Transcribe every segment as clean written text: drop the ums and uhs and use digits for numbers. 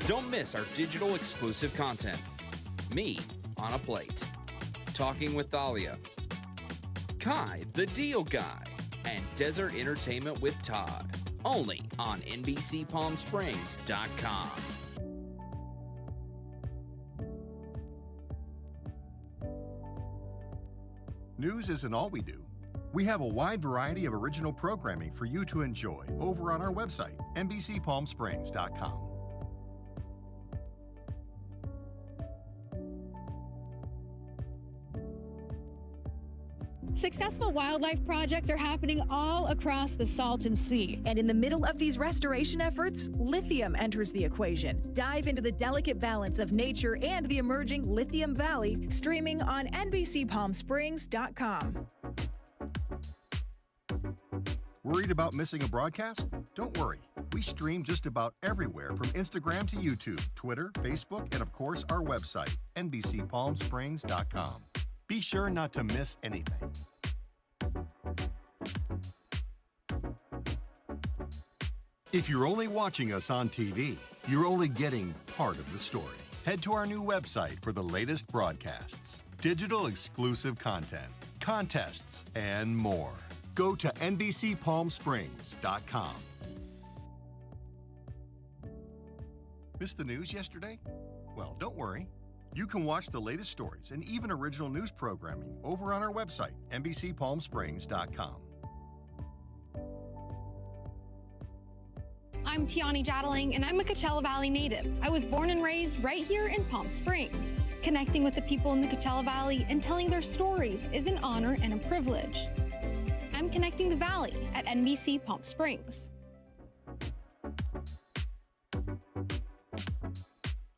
Don't miss our digital exclusive content. Me on a Plate, Talking with Thalia, Kai the Deal Guy, and Desert Entertainment with Todd. Only on NBCPalmSprings.com. News isn't all we do. We have a wide variety of original programming for you to enjoy over on our website, NBCPalmSprings.com. Successful wildlife projects are happening all across the Salton Sea. And in the middle of these restoration efforts, lithium enters the equation. Dive into the delicate balance of nature and the emerging Lithium Valley, streaming on NBCPalmSprings.com. Worried about missing a broadcast? Don't worry. We stream just about everywhere from Instagram to YouTube, Twitter, Facebook, and of course our website, NBCPalmSprings.com. Be sure not to miss anything. If you're only watching us on TV, you're only getting part of the story. Head to our new website for the latest broadcasts, digital exclusive content, contests, and more. Go to NBCPalmSprings.com. Missed the news yesterday? Well, don't worry. You can watch the latest stories and even original news programming over on our website, NBCPalmSprings.com. I'm Tiani Jadling, and I'm a Coachella Valley native. I was born and raised right here in Palm Springs. Connecting with the people in the Coachella Valley and telling their stories is an honor and a privilege. I'm connecting the Valley at NBC Palm Springs.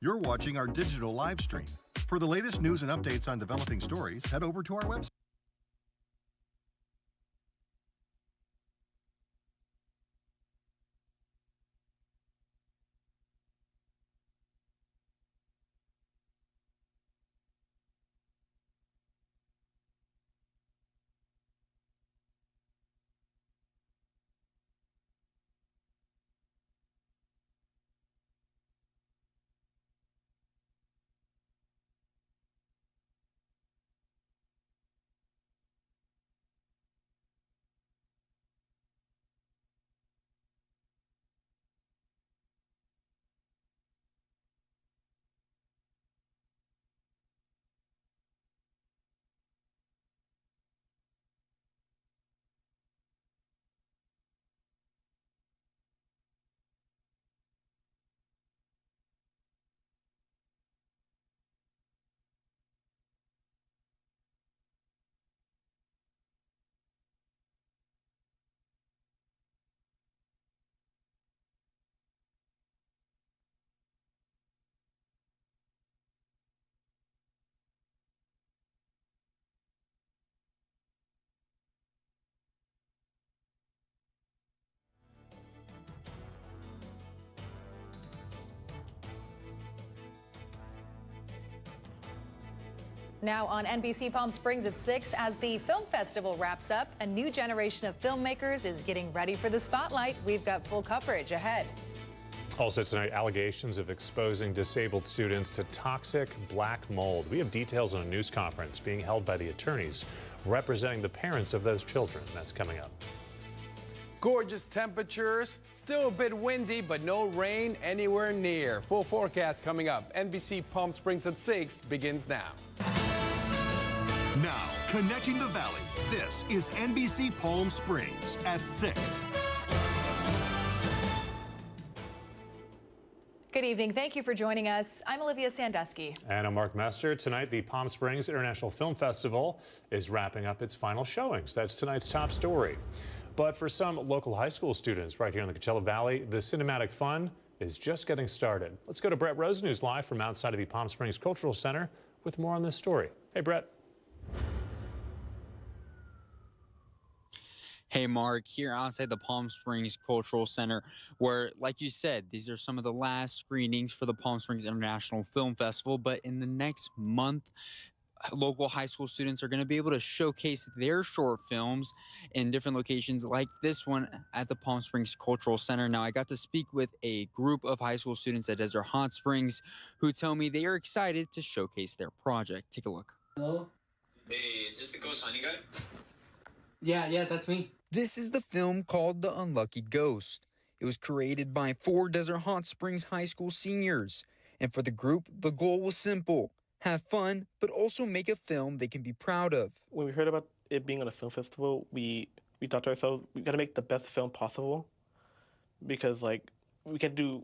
You're watching our digital live stream. For the latest news and updates on developing stories, head over to our website. Now on NBC Palm Springs at 6, as the film festival wraps up, a new generation of filmmakers is getting ready for the spotlight. We've got full coverage ahead. Also tonight, allegations of exposing disabled students to toxic black mold. We have details on a news conference being held by the attorneys representing the parents of those children. That's coming up. Gorgeous temperatures, still a bit windy, but no rain anywhere near. Full forecast coming up. NBC Palm Springs at 6 begins now. Now, connecting the Valley, this is NBC Palm Springs at 6. Good evening. Thank you for joining us. I'm Olivia Sandusky. And I'm Mark Mester. Tonight, the Palm Springs International Film Festival is wrapping up its final showings. That's tonight's top story. But for some local high school students right here in the Coachella Valley, the cinematic fun is just getting started. Let's go to Brett Rose News live from outside of the Palm Springs Cultural Center with more on this story. Hey, Brett. Hey, Mark, here outside the Palm Springs Cultural Center, where, like you said, these are some of the last screenings for the Palm Springs International Film Festival. But in the next month, local high school students are going to be able to showcase their short films in different locations like this one at the Palm Springs Cultural Center. Now, I got to speak with a group of high school students at Desert Hot Springs who tell me they are excited to showcase their project. Take a look. Hello? Hey, is this the Ghost Hunting guy? Yeah, that's me. This is the film called The Unlucky Ghost. It was created by 4 Desert Hot Springs high school seniors. And for the group, the goal was simple: have fun, but also make a film they can be proud of. When we heard about it being on a film festival, we thought to ourselves, we got to make the best film possible, because like we can't do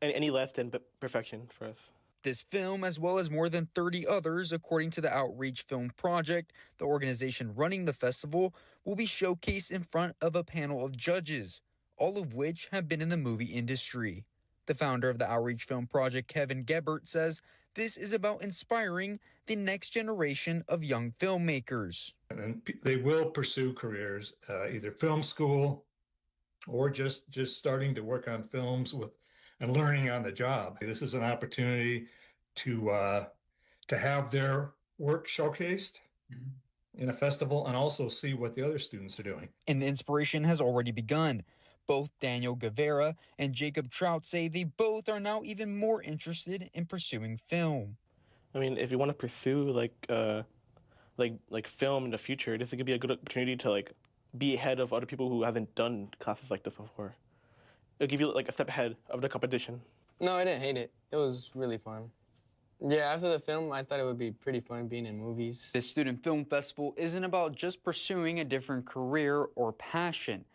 any less than perfection for us. This film, as well as more than 30 others, according to the Outreach Film Project, the organization running the festival, will be showcased in front of a panel of judges, all of which have been in the movie industry. The founder of the Outreach Film Project, Kevin Gebert, says this is about inspiring the next generation of young filmmakers. And they will pursue careers, either film school or just starting to work on films and learning on the job. This is an opportunity to have their work showcased in a festival and also see what the other students are doing. And the inspiration has already begun. Both Daniel Guevara and Jacob Trout say they both are now even more interested in pursuing film. I mean, if you want to pursue like film in the future, this could be a good opportunity to like be ahead of other people who haven't done classes like this before. It'll give you like a step ahead of the competition. No, I didn't hate it. It was really fun. Yeah, after the film, I thought it would be pretty fun being in movies. This student film festival isn't about just pursuing a different career or passion.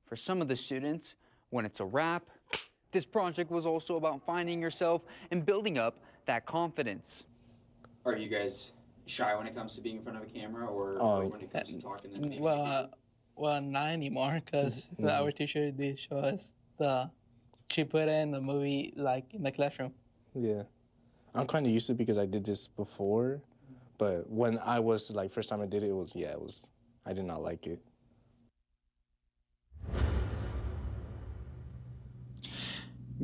For some of the students, when it's a wrap, this project was also about finding yourself and building up that confidence. Are you guys shy when it comes to being in front of a camera, or when it comes to talking to people? Well, not anymore, because our teacher did show us she put in the movie like in the classroom. Yeah, I'm kind of used to it because I did this before, but when I was like first time I did it, I did not like it.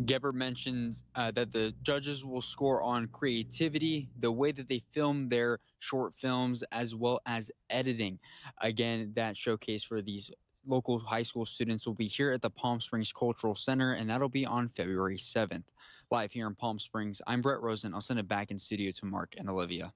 Gebert mentions that the judges will score on creativity, the way that they film their short films, as well as editing. Again, that showcase for these local high school students will be here at the Palm Springs Cultural Center, and that'll be on February 7th. Live here in Palm Springs, I'm Brett Rosen. I'll send it back in studio to Mark and Olivia.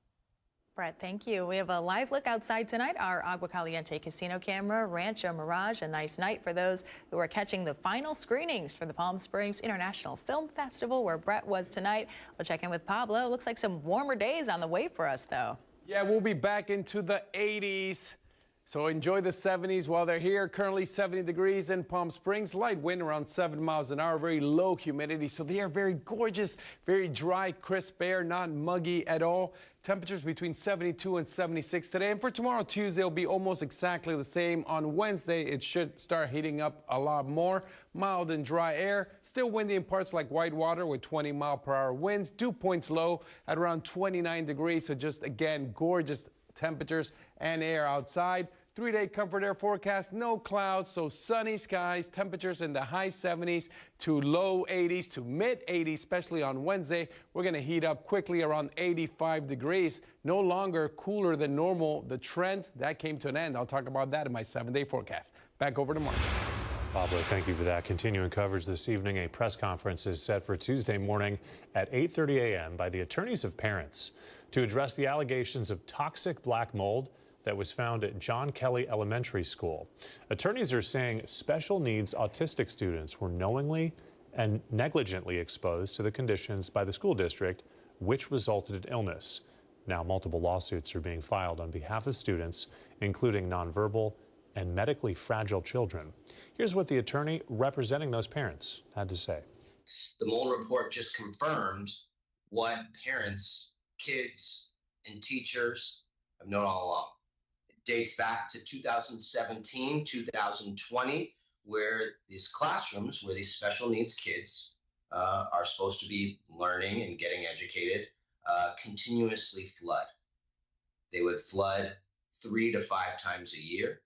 Brett, thank you. We have a live look outside tonight. Our Agua Caliente casino camera, Rancho Mirage. A nice night for those who are catching the final screenings for the Palm Springs International Film Festival, where Brett was tonight. We'll check in with Pablo. Looks like some warmer days on the way for us, though. Yeah, we'll be back into the 80s. So enjoy the 70s while they're here. Currently 70 degrees in Palm Springs. Light wind around 7 miles an hour. Very low humidity. So they are very gorgeous, very dry, crisp air, not muggy at all. Temperatures between 72 and 76 today. And for tomorrow, Tuesday, will be almost exactly the same. On Wednesday, it should start heating up a lot more. Mild and dry air. Still windy in parts like Whitewater with 20-mile-per-hour winds. Dew points low at around 29 degrees. So just, again, gorgeous temperatures and air outside. 3-day comfort air forecast, no clouds, so sunny skies, temperatures in the high 70s to low 80s to mid 80s, especially on Wednesday. We're going to heat up quickly around 85 degrees. No longer cooler than normal. The trend, that came to an end. I'll talk about that in my 7-day forecast. Back over to Mark. Pablo, thank you for that. Continuing coverage this evening, a press conference is set for Tuesday morning at 8:30 a.m. by the attorneys of parents to address the allegations of toxic black mold that was found at John Kelly Elementary School. Attorneys are saying special needs autistic students were knowingly and negligently exposed to the conditions by the school district, which resulted in illness. Now, multiple lawsuits are being filed on behalf of students, including nonverbal and medically fragile children. Here's what the attorney representing those parents had to say. The mold report just confirmed what parents, kids, and teachers have known all along. Dates back to 2017, 2020, where these classrooms, where these special needs kids are supposed to be learning and getting educated, continuously flood. They would flood 3 to 5 times a year.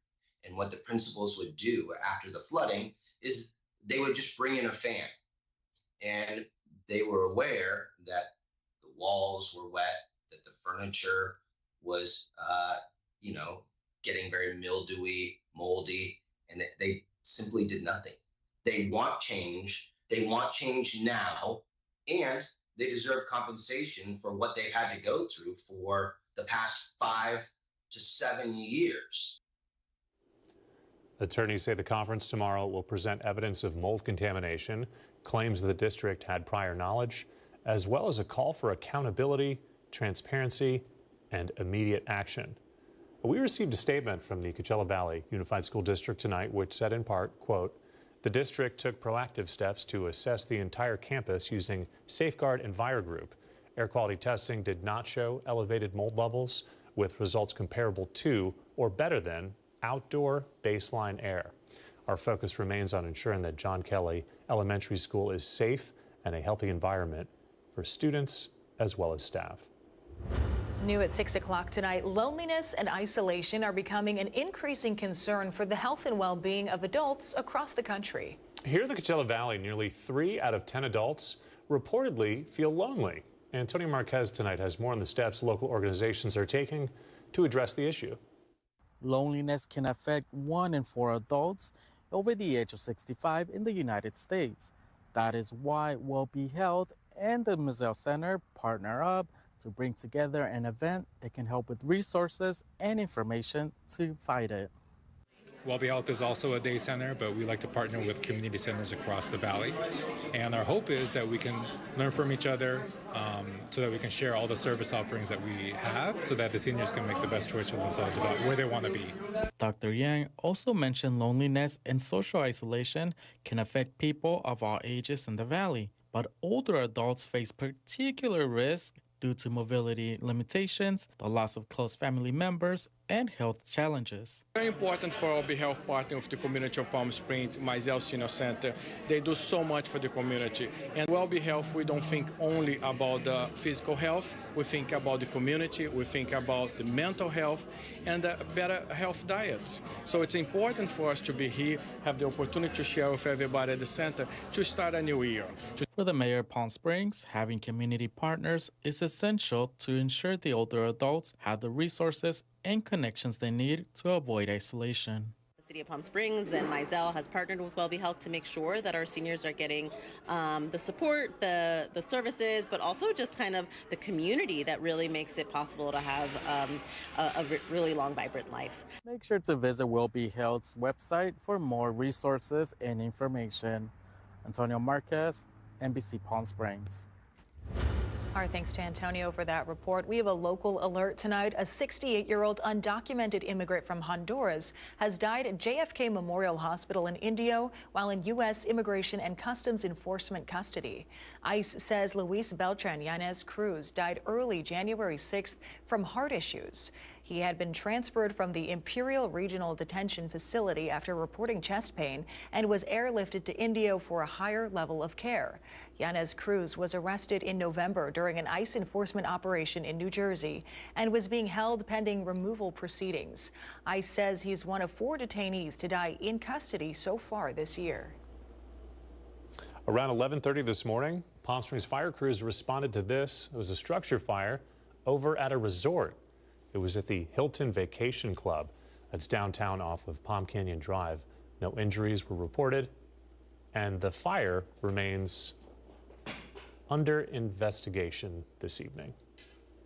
And what the principals would do after the flooding is they would just bring in a fan. And they were aware that the walls were wet, that the furniture was, getting very mildewy, moldy, and they simply did nothing. They want change. They want change now, and they deserve compensation for what they've had to go through for the past 5 to 7 years. Attorneys say the conference tomorrow will present evidence of mold contamination, claims the district had prior knowledge, as well as a call for accountability, transparency, and immediate action. We received a statement from the Coachella Valley Unified School District tonight, which said in part, quote, the district took proactive steps to assess the entire campus using Safeguard EnviroGroup. Air quality testing did not show elevated mold levels, with results comparable to or better than outdoor baseline air. Our focus remains on ensuring that John Kelly Elementary School is safe and a healthy environment for students as well as staff. New at 6 o'clock tonight, loneliness and isolation are becoming an increasing concern for the health and well-being of adults across the country. Here in the Coachella Valley, nearly 3 out of 10 adults reportedly feel lonely. Antonio Marquez tonight has more on the steps local organizations are taking to address the issue. Loneliness can affect 1 in 4 adults over the age of 65 in the United States. That is why WellBe Health and the Mizell Center partner up to bring together an event that can help with resources and information to fight it. WellBe Health is also a day center, but we like to partner with community centers across the valley. And our hope is that we can learn from each other so that we can share all the service offerings that we have so that the seniors can make the best choice for themselves about where they want to be. Dr. Yang also mentioned loneliness and social isolation can affect people of all ages in the valley, but older adults face particular risk due to mobility limitations, the loss of close family members, and health challenges. Very important for WellBe Health partner with the community of Palm Springs, Mizell Senior Center. They do so much for the community. And WellBe Health, we don't think only about the physical health, we think about the community, we think about the mental health and better health diets. So it's important for us to be here, have the opportunity to share with everybody at the center to start a new year. For the mayor of Palm Springs, having community partners is essential to ensure the older adults have the resources and connections they need to avoid isolation. The City of Palm Springs and Mizell has partnered with WellBe Health to make sure that our seniors are getting the support, the services, but also just kind of the community that really makes it possible to have a really long, vibrant life. Make sure to visit WellBe Health's website for more resources and information. Antonio Marquez, NBC Palm Springs. Our thanks to Antonio for that report. We have a local alert tonight. A 68-year-old undocumented immigrant from Honduras has died at JFK Memorial Hospital in Indio while in U.S. Immigration and Customs Enforcement custody. ICE says Luis Beltran Yanez Cruz died early January 6th from heart issues. He had been transferred from the Imperial Regional Detention Facility after reporting chest pain and was airlifted to Indio for a higher level of care. Yanez Cruz was arrested in November during an ICE enforcement operation in New Jersey and was being held pending removal proceedings. ICE says he's one of 4 detainees to die in custody so far this year. Around 11:30 this morning, Palm Springs fire crews responded to this. It was a structure fire over at a resort. It was at the Hilton Vacation Club. That's downtown off of Palm Canyon Drive. No injuries were reported, and the fire remains under investigation this evening.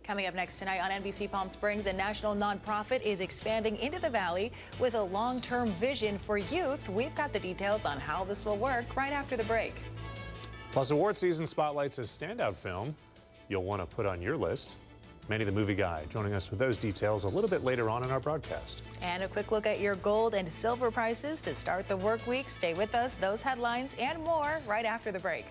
Coming up next tonight on NBC Palm Springs, a national nonprofit is expanding into the valley with a long-term vision for youth. We've got the details on how this will work right after the break. Plus, award season spotlights a standout film you'll want to put on your list. Manny the Movie Guy joining us with those details a little bit later on in our broadcast. And a quick look at your gold and silver prices to start the work week. Stay with us. Those headlines and more right after the break.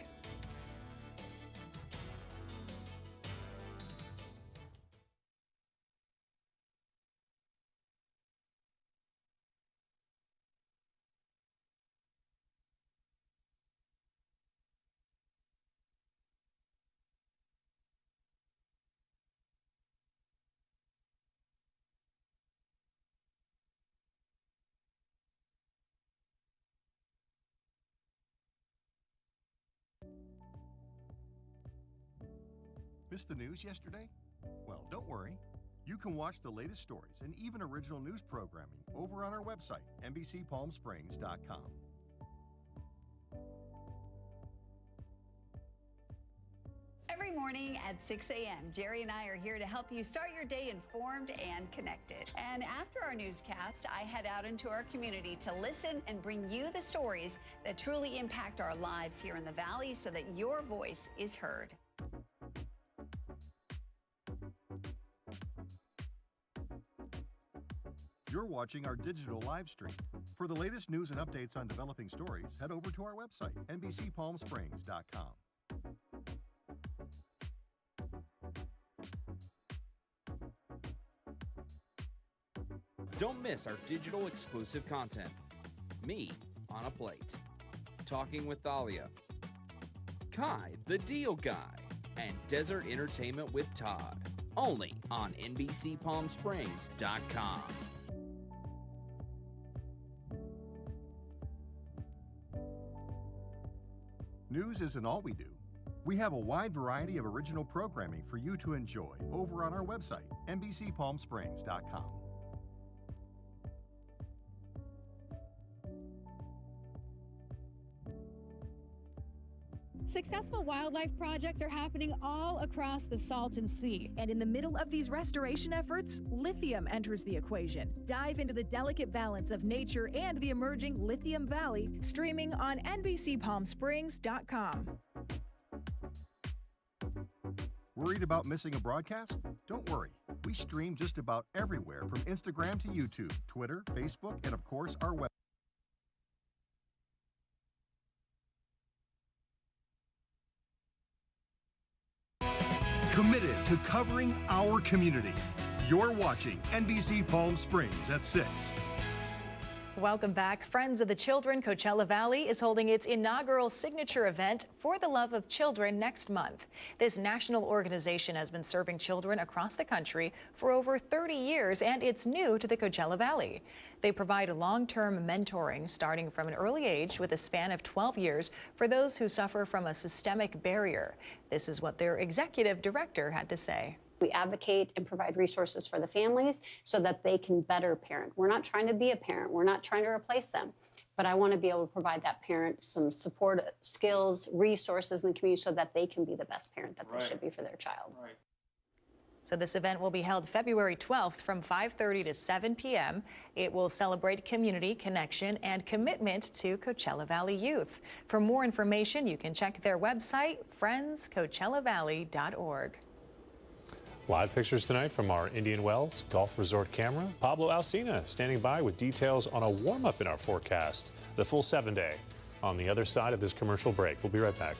Missed the news yesterday? Well, don't worry. You can watch the latest stories and even original news programming over on our website, NBCPalmSprings.com. Every morning at 6 a.m., Jerry and I are here to help you start your day informed and connected. And after our newscast, I head out into our community to listen and bring you the stories that truly impact our lives here in the Valley so that your voice is heard. You're watching our digital live stream. For the latest news and updates on developing stories, head over to our website, NBCPalmSprings.com. Don't miss our digital exclusive content. Me on a Plate, Talking with Thalia, Kai the Deal Guy, and Desert Entertainment with Todd. Only on NBCPalmSprings.com. News isn't all we do. We have a wide variety of original programming for you to enjoy over on our website, NBCPalmSprings.com. Successful wildlife projects are happening all across the Salton Sea. And in the middle of these restoration efforts, lithium enters the equation. Dive into the delicate balance of nature and the emerging Lithium Valley, streaming on NBCPalmSprings.com. Worried about missing a broadcast? Don't worry. We stream just about everywhere from Instagram to YouTube, Twitter, Facebook, and of course our website. Committed to covering our community. You're watching NBC Palm Springs at 6. Welcome back. Friends of the Children Coachella Valley is holding its inaugural signature event For the Love of Children next month. This national organization has been serving children across the country for over 30 years, and it's new to the Coachella Valley. They provide long-term mentoring starting from an early age with a span of 12 years for those who suffer from a systemic barrier. This is what their executive director had to say. We advocate and provide resources for the families so that they can better parent. We're not trying to be a parent. We're not trying to replace them. But I want to be able to provide that parent some support, skills, resources in the community so that they can be the best parent that they should be for their child. So this event will be held February 12th from 5:30 to 7 p.m. It will celebrate community, connection, and commitment to Coachella Valley youth. For more information, you can check their website, friendscoachellavalley.org. Live pictures tonight from our Indian Wells Golf Resort camera. Pablo Alsina standing by with details on a warm-up in our forecast. The full 7-day on the other side of this commercial break. We'll be right back.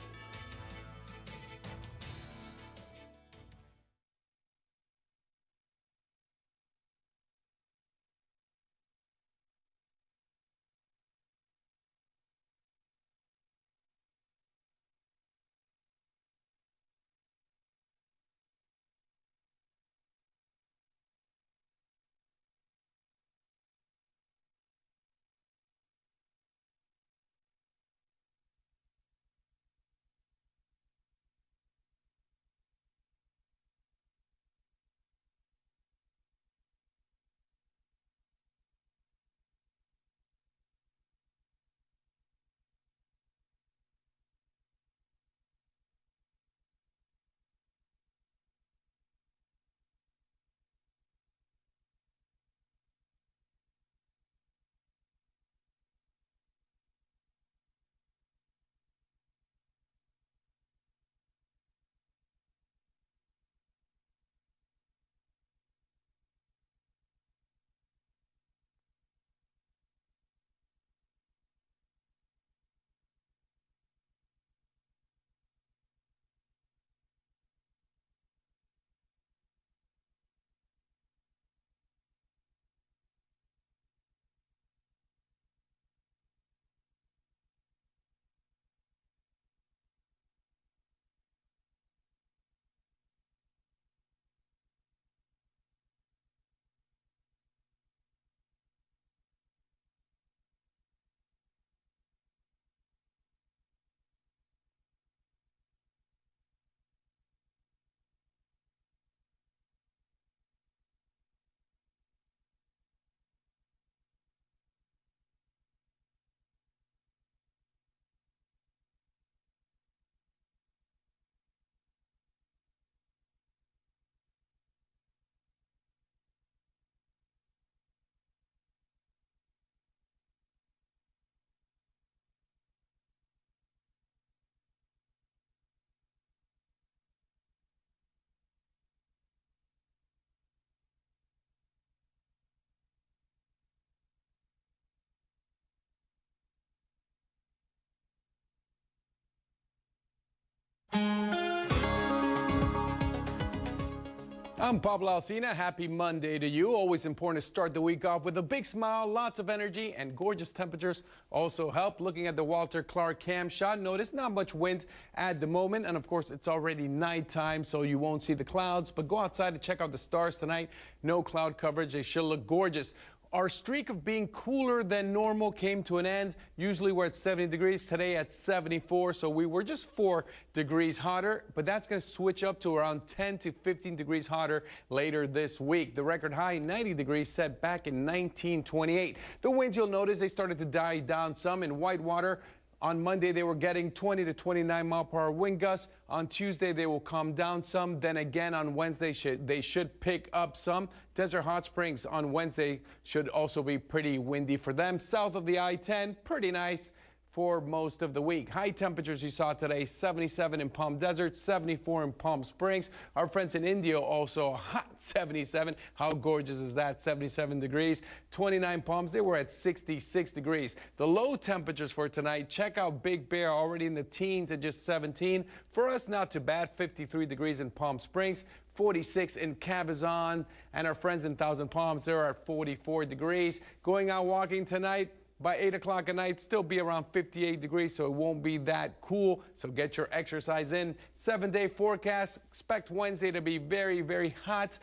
I'm Pablo Alsina. Happy Monday to you. Always important to start the week off with a big smile, lots of energy, and gorgeous temperatures also help. Looking at the Walter Clark cam shot, notice not much wind at the moment. And of course, it's already nighttime, so you won't see the clouds. But go outside to check out the stars tonight. No cloud coverage. They should look gorgeous. Our streak of being cooler than normal came to an end. Usually we're at 70 degrees, today at 74, so we were just 4 degrees hotter, but that's going to switch up to around 10 to 15 degrees hotter later this week. The record high, 90 degrees, set back in 1928. The winds, you'll notice, they started to die down some in Whitewater. On Monday, they were getting 20 to 29 mile per hour wind gusts. On Tuesday, they will calm down some. Then again, on Wednesday, they should pick up some. Desert Hot Springs on Wednesday should also be pretty windy for them. South of the I-10, pretty nice for most of the week. High temperatures you saw today, 77 in Palm Desert, 74 in Palm Springs. Our friends in India also hot 77. How gorgeous is that? 77 degrees. 29 Palms, they were at 66 degrees. The low temperatures for tonight, check out Big Bear, already in the teens at just 17. For us, not too bad, 53 degrees in Palm Springs. 46 in Cabazon, and our friends in Thousand Palms, they're at 44 degrees. Going out walking tonight, by 8 o'clock at night, still be around 58 degrees, so it won't be that cool. So get your exercise in. 7-day forecast. Expect Wednesday to be very, very hot.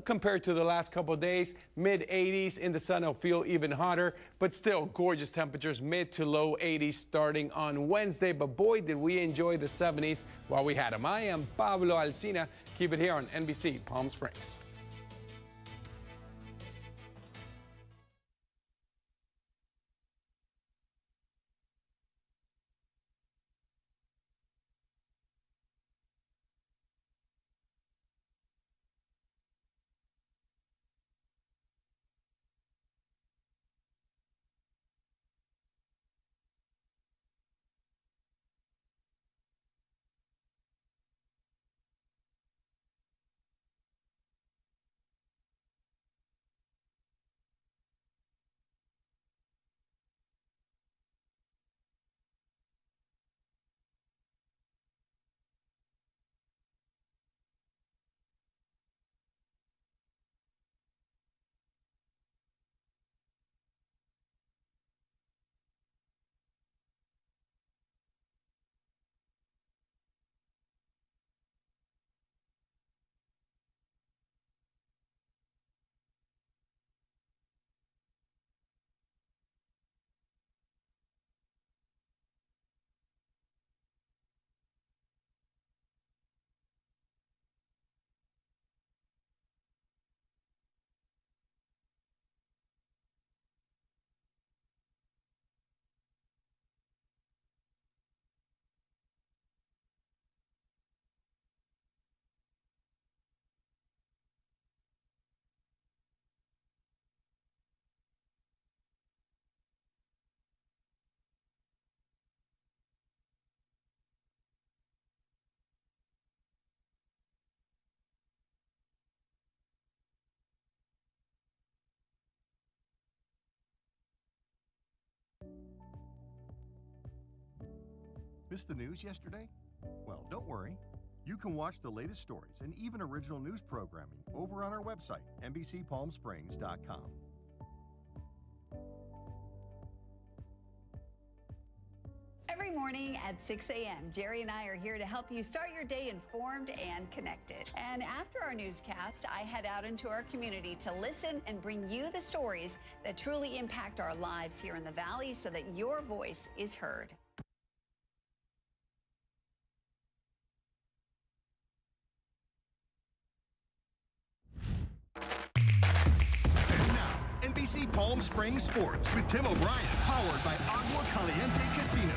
Compared to the last couple of days, mid-80s. In the sun, it'll feel even hotter, but still gorgeous temperatures, mid to low 80s starting on Wednesday. But boy, did we enjoy the 70s while we had them. I am Pablo Alsina. Keep it here on NBC Palm Springs. Missed the news yesterday? Well, don't worry. You can watch the latest stories and even original news programming over on our website, NBCPalmSprings.com. Every morning at 6 a.m., Jerry and I are here to help you start your day informed and connected. And after our newscast, I head out into our community to listen and bring you the stories that truly impact our lives here in the Valley so that your voice is heard. NBC Palm Springs Sports with Tim O'Brien, powered by Agua Caliente Casino.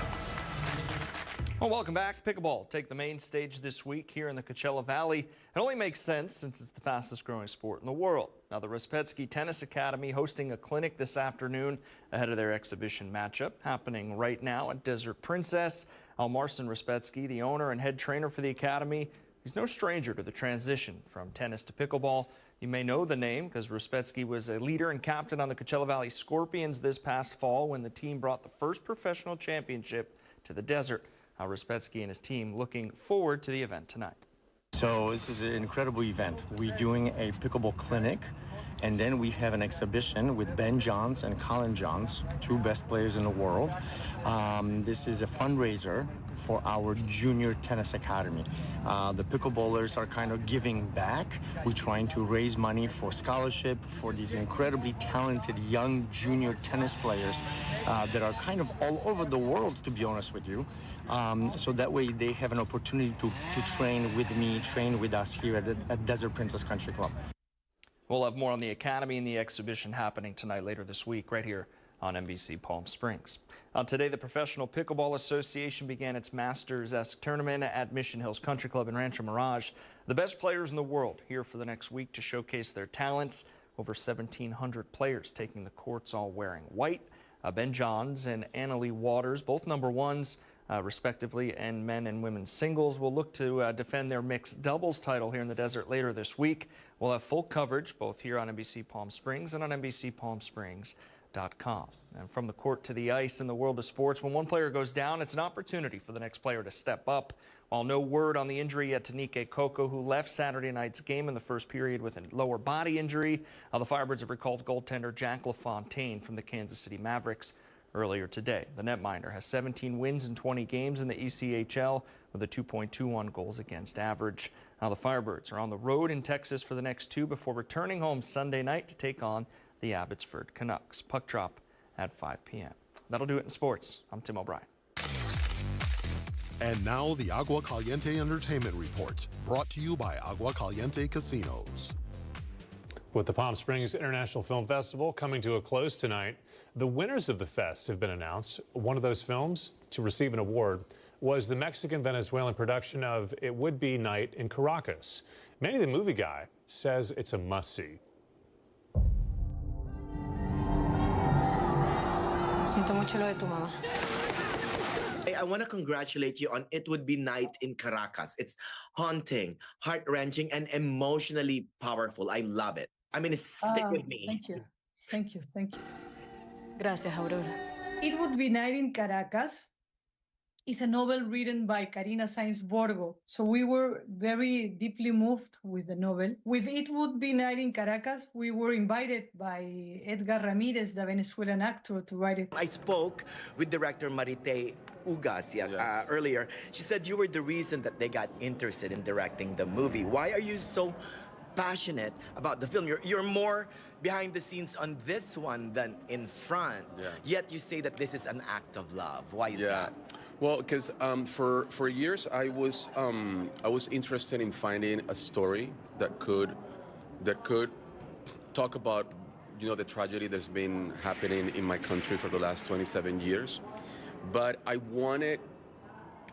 Well, welcome back. Pickleball take the main stage this week here in the Coachella Valley. It only makes sense since it's the fastest growing sport in the world. Now, the Respetsky Tennis Academy hosting a clinic this afternoon ahead of their exhibition matchup happening right now at Desert Princess. Marcin Respetsky, the owner and head trainer for the academy, he's no stranger to the transition from tennis to pickleball. You may know the name because Respetsky was a leader and captain on the Coachella Valley Scorpions this past fall when the team brought the first professional championship to the desert. Respetsky and his team looking forward to the event tonight. So this is an incredible event. We're doing a pickleball clinic, and then we have an exhibition with Ben Johns and Colin Johns, two best players in the world. This is a fundraiser for our junior tennis academy. The pickleballers are kind of giving back. We're trying to raise money for scholarship for these incredibly talented young junior tennis players that are kind of all over the world, to be honest with you. So that way they have an opportunity to train with me, train with us here at Desert Princess Country Club. We'll have more on the Academy and the exhibition happening tonight later this week right here on NBC Palm Springs. Today, the Professional Pickleball Association began its Masters-esque tournament at Mission Hills Country Club in Rancho Mirage. The best players in the world here for the next week to showcase their talents. Over 1,700 players taking the courts, all wearing white. Ben Johns and Annalie Waters, both number ones, respectively, and men and women's singles, will look to defend their mixed doubles title here in the desert later this week. We'll have full coverage both here on NBC Palm Springs and on NBCPalmSprings.com. And from the court to the ice in the world of sports, when one player goes down, it's an opportunity for the next player to step up. While no word on the injury yet to Nike Coco, who left Saturday night's game in the first period with a lower body injury, the Firebirds have recalled goaltender Jack LaFontaine from the Kansas City Mavericks earlier today. The netminder has 17 wins in 20 games in the ECHL with a 2.21 goals against average. Now the Firebirds are on the road in Texas for the next two before returning home Sunday night to take on the Abbotsford Canucks. Puck drop at 5 p.m. That'll do it in sports. I'm Tim O'Brien. And now the Agua Caliente Entertainment Report, brought to you by Agua Caliente Casinos. With the Palm Springs International Film Festival coming to a close tonight, the winners of the fest have been announced. One of those films to receive an award was the Mexican-Venezuelan production of It Would Be Night in Caracas. Manny the Movie Guy says it's a must-see. Siento mucho lo de tu mamá. I want to congratulate you on It Would Be Night in Caracas. It's haunting, heart-wrenching, and emotionally powerful. I love it. I mean, stick with me. Thank you. Thank you. Thank you. Gracias, Aurora. It Would Be Night in Caracas is a novel written by Karina Sainz Borgo. So we were very deeply moved with the novel. With It Would Be Night in Caracas, we were invited by Edgar Ramirez, the Venezuelan actor, to write it. I spoke with director Marité Ugas earlier. She said you were the reason that they got interested in directing the movie. Why are you so passionate about the film? You're more behind the scenes on this one than in front. Yet you say that this is an act of love. Why is that? Well, because for years I was interested in finding a story that could talk about the tragedy that's been happening in my country for the last 27 years, but I wanted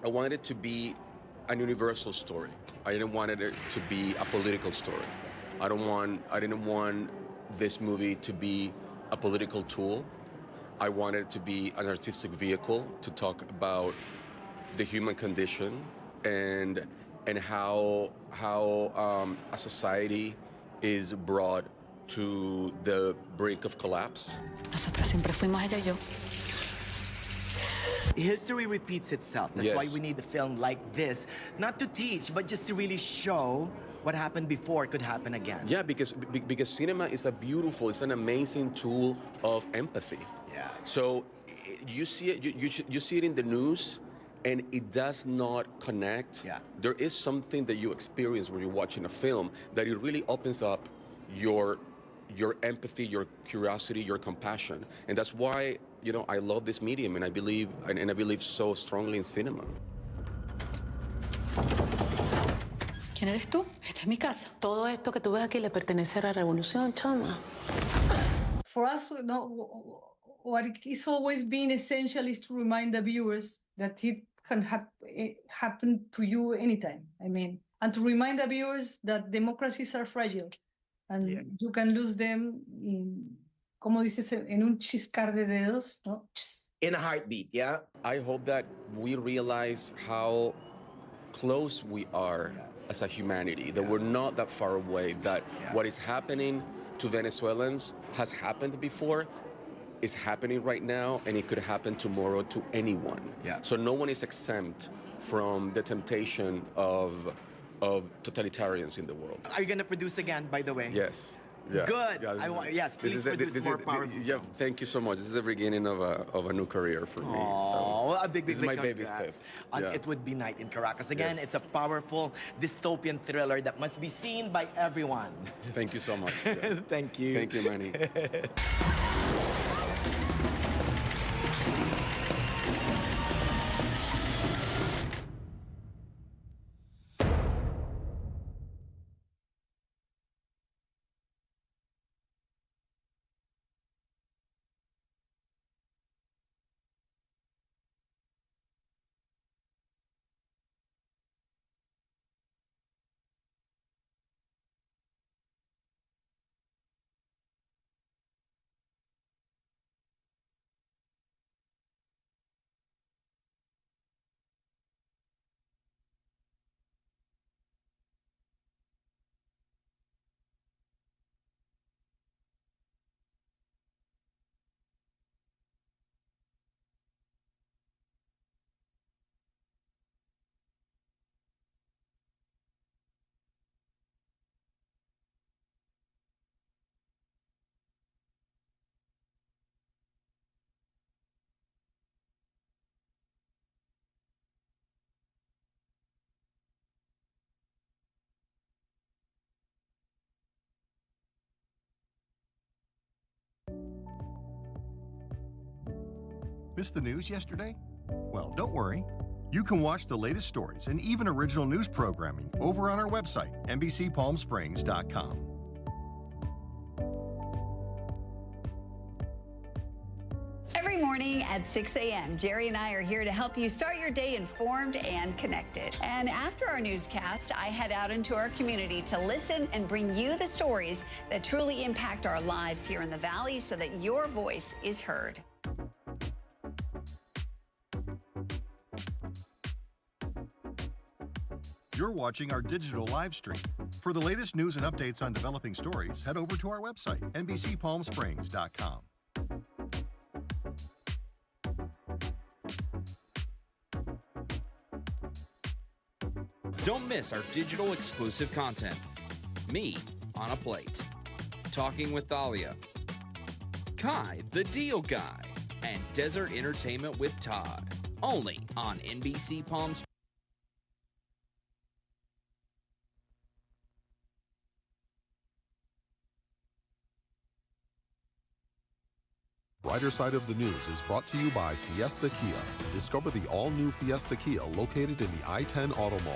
it to be an universal story. I didn't want it to be a political story. I didn't want this movie to be a political tool. I wanted it to be an artistic vehicle to talk about the human condition and how a society is brought to the brink of collapse. Nosotras siempre fuimos ella y yo. History repeats itself. That's why we need a film like this, not to teach, but just to really show what happened before could happen again. Yeah, because cinema is it's an amazing tool of empathy. Yeah. So you see it, you see it in the news, and it does not connect. Yeah. There is something that you experience when you're watching a film that it really opens up your empathy, your curiosity, your compassion, and that's why I love this medium, and I believe so strongly in cinema. ¿Quién eres tú? Esta es mi casa. Todo esto que tú ves aquí le pertenece a la revolución, chama. For us, what is always been essential is to remind the viewers that it can happen to you anytime. I mean, and to remind the viewers that democracies are fragile, and you can lose them in, como dices, en un chiscar de dedos, ¿no? In a heartbeat, yeah? I hope that we realize how close we are as a humanity, that we're not that far away, that what is happening to Venezuelans has happened before, is happening right now, and it could happen tomorrow to anyone. Yeah. So no one is exempt from the temptation of totalitarians in the world. Are you going to produce again, by the way? Yes. Yeah. Good. Yeah, Yes, please produce more powerful. Yeah, thank you so much. This is the beginning of a new career for me. So well, a big this is my baby congrats. steps. On It Would Be Night in Caracas. Again, Yes. it's a powerful dystopian thriller that must be seen by everyone. Thank you so much. Yeah. Thank you. Thank you, Manny. Missed the news yesterday? Well, don't worry. You can watch the latest stories and even original news programming over on our website, NBCPalmSprings.com. Every morning at 6 a.m., Jerry and I are here to help you start your day informed and connected. And after our newscast, I head out into our community to listen and bring you the stories that truly impact our lives here in the Valley so that your voice is heard. You're watching our digital live stream. For the latest news and updates on developing stories, head over to our website, NBCPalmSprings.com. Don't miss our digital exclusive content. Me on a Plate, Talking with Thalia, Kai the Deal Guy, and Desert Entertainment with Todd. Only on NBC Palm Springs. Brighter Side of the News is brought to you by Fiesta Kia. Discover the all-new Fiesta Kia located in the I-10 Auto Mall.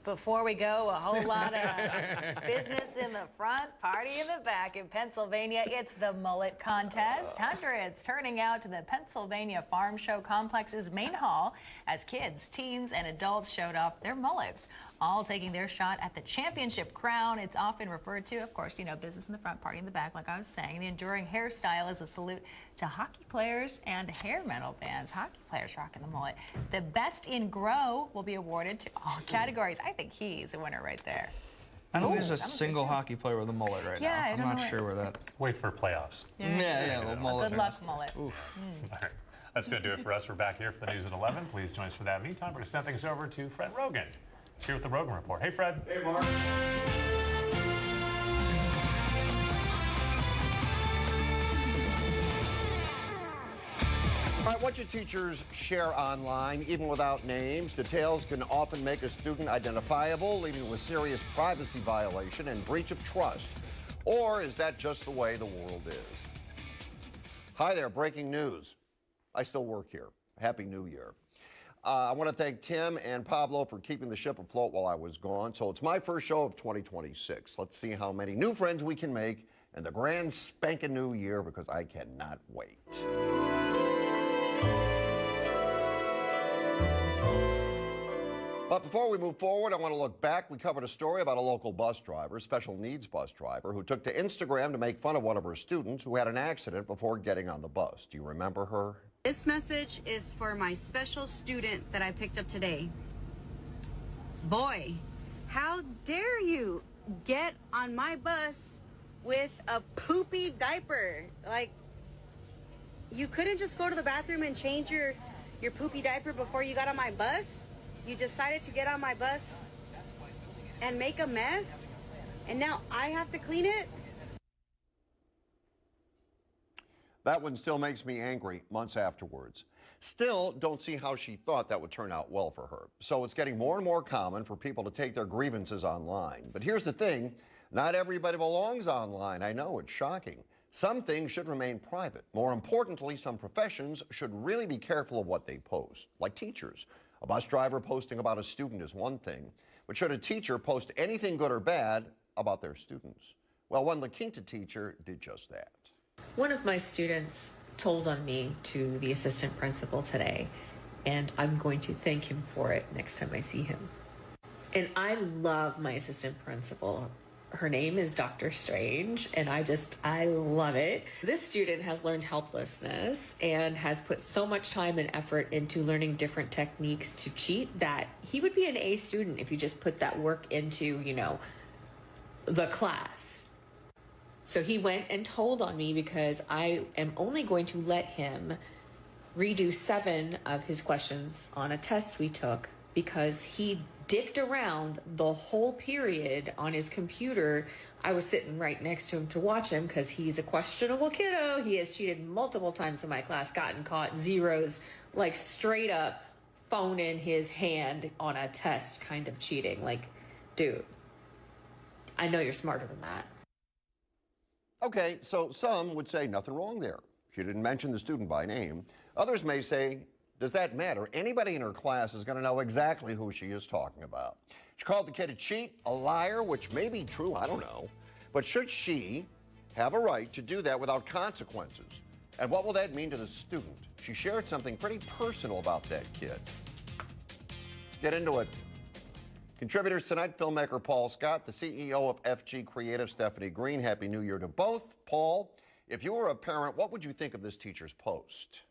Before we go, a whole lot of business in the front, party in the back. In Pennsylvania, it's the mullet contest. Hundreds turning out to the Pennsylvania Farm Show Complex's main hall as kids, teens, and adults showed off their mullets, all taking their shot at the championship crown. It's often referred to, of course, you know, business in the front, party in the back, like I was saying. The enduring hairstyle is a salute to hockey players and hair metal bands. Hockey players rocking the mullet. The best in grow will be awarded to all categories. I think he's a winner right there. I don't think there's a single hockey player with a mullet right now. I'm not sure where that. Wait for playoffs. Yeah, well, mullet. Good luck, mullet. Oof. All right. That's going to do it for us. We're back here for the news at 11. Please join us for that. Meantime, we're going to send things over to Fred Rogan. He's here with the Rogan Report. Hey, Fred. Hey, Mark. All right, what your teachers share online, even without names, details can often make a student identifiable, leading to a serious privacy violation and breach of trust. Or is that just the way the world is? Hi there, breaking news. I still work here. Happy New Year. I want to thank Tim and Pablo for keeping the ship afloat while I was gone. So it's my first show of 2026. Let's see how many new friends we can make in the grand spanking new year, because I cannot wait. But before we move forward, I want to look back. We covered a story about a local bus driver, special needs bus driver, who took to Instagram to make fun of one of her students who had an accident before getting on the bus. Do you remember her? This message is for my special student that I picked up today. Boy, how dare you get on my bus with a poopy diaper? Like, you couldn't just go to the bathroom and change your poopy diaper before you got on my bus? You decided to get on my bus and make a mess, and now I have to clean it? That one still makes me angry months afterwards. Still, don't see how she thought that would turn out well for her. So it's getting more and more common for people to take their grievances online. But here's the thing, not everybody belongs online. I know, it's shocking. Some things should remain private. More importantly, some professions should really be careful of what they post, like teachers. A bus driver posting about a student is one thing, but should a teacher post anything good or bad about their students? Well, one La Quinta teacher did just that. One of my students told on me to the assistant principal today, and I'm going to thank him for it next time I see him. And I love my assistant principal. Her name is Dr. Strange, and I love it. This student has learned helplessness and has put so much time and effort into learning different techniques to cheat that he would be an A student if you just put that work into, the class. So he went and told on me because I am only going to let him redo 7 of his questions on a test we took because he dicked around the whole period on his computer. I was sitting right next to him to watch him because he's a questionable kiddo. He has cheated multiple times in my class, gotten caught zeros, like straight up phone in his hand on a test kind of cheating. Like, dude, I know you're smarter than that. Okay, so some would say nothing wrong there. She didn't mention the student by name. Others may say, does that matter? Anybody in her class is going to know exactly who she is talking about. She called the kid a cheat, a liar, which may be true, I don't know. But should she have a right to do that without consequences? And what will that mean to the student? She shared something pretty personal about that kid. Get into it. Contributors tonight, filmmaker Paul Scott, the CEO of FG Creative, Stephanie Green. Happy New Year to both. Paul, if you were a parent, what would you think of this teacher's post?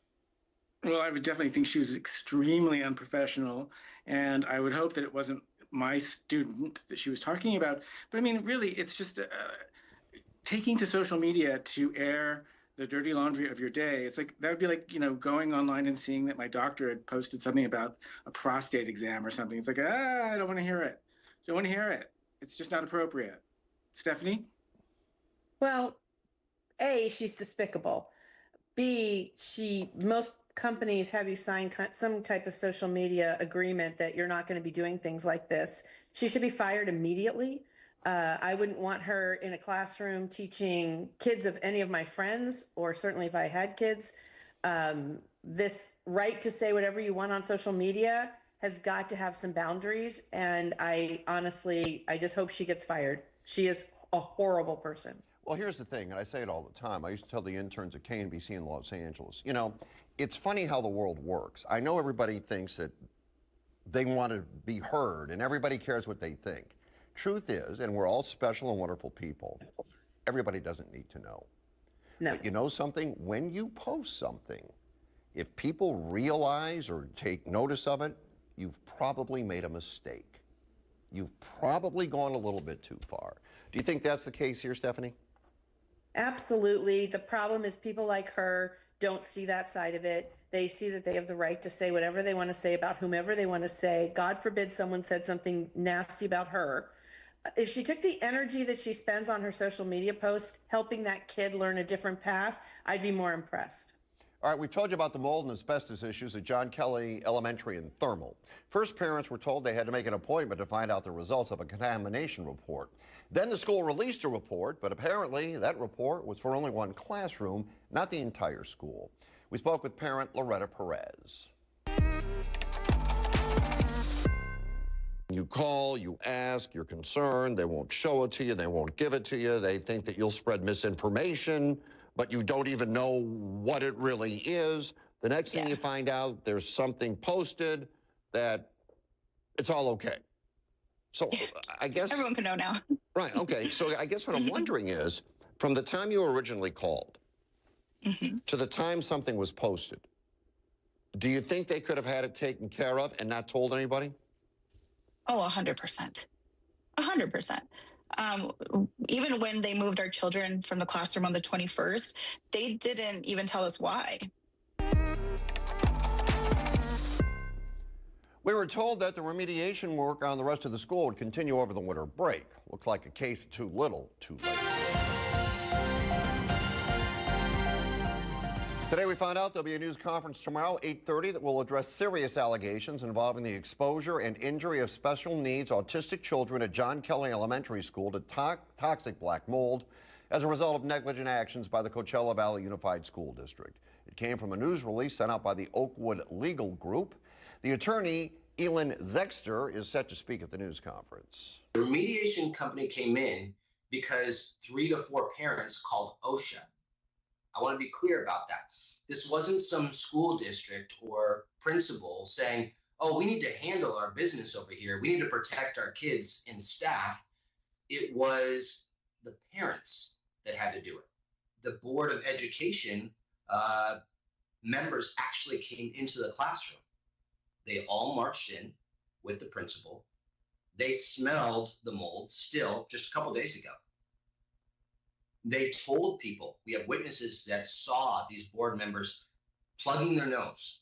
Well, I would definitely think she was extremely unprofessional, and I would hope that it wasn't my student that she was talking about. But I mean, really, it's just taking to social media to air the dirty laundry of your day. It's like, that would be like, going online and seeing that my doctor had posted something about a prostate exam or something. It's like, I don't want to hear it. Don't want to hear it. It's just not appropriate. Stephanie? Well, A, she's despicable. B, most companies have you sign some type of social media agreement that you're not going to be doing things like this. She should be fired immediately. I wouldn't want her in a classroom teaching kids of any of my friends, or certainly if I had kids. This right to say whatever you want on social media has got to have some boundaries. And I just hope she gets fired. She is a horrible person. Well, here's the thing, and I say it all the time. I used to tell the interns at NBC in Los Angeles, it's funny how the world works. I know everybody thinks that they want to be heard, and everybody cares what they think. Truth is, and we're all special and wonderful people, everybody doesn't need to know. No. But you know something? When you post something, if people realize or take notice of it, you've probably made a mistake. You've probably gone a little bit too far. Do you think that's the case here, Stephanie? Absolutely. The problem is people like her don't see that side of it. They see that they have the right to say whatever they want to say about whomever they want to say. God forbid someone said something nasty about her. If she took the energy that she spends on her social media post helping that kid learn a different path, I'd be more impressed. All right, we've told you about the mold and asbestos issues at John Kelly Elementary and Thermal. First, parents were told they had to make an appointment to find out the results of a contamination report. Then the school released a report, but apparently that report was for only one classroom, not the entire school. We spoke with parent Loretta Perez. You call, you ask, you're concerned, they won't show it to you, they won't give it to you, they think that you'll spread misinformation, but you don't even know what it really is. The next thing you find out, there's something posted that it's all okay. So I guess everyone can know now. Right, okay. So I guess what I'm wondering is, from the time you originally called to the time something was posted, do you think they could have had it taken care of and not told anybody? Oh, 100%. 100%. Even when they moved our children from the classroom on the 21st, they didn't even tell us why. We were told that the remediation work on the rest of the school would continue over the winter break. Looks like a case too little, too late. Today we found out there'll be a news conference tomorrow, 8:30, that will address serious allegations involving the exposure and injury of special needs autistic children at John Kelly Elementary School to toxic black mold as a result of negligent actions by the Coachella Valley Unified School District. It came from a news release sent out by the Oakwood Legal Group. The attorney, Elin Zexter, is set to speak at the news conference. The remediation company came in because 3 to 4 parents called OSHA. I want to be clear about that. This wasn't some school district or principal saying, oh, we need to handle our business over here. We need to protect our kids and staff. It was the parents that had to do it. The Board of Education members actually came into the classroom. They all marched in with the principal. They smelled the mold still just a couple days ago. They told people, we have witnesses that saw these board members plugging their nose,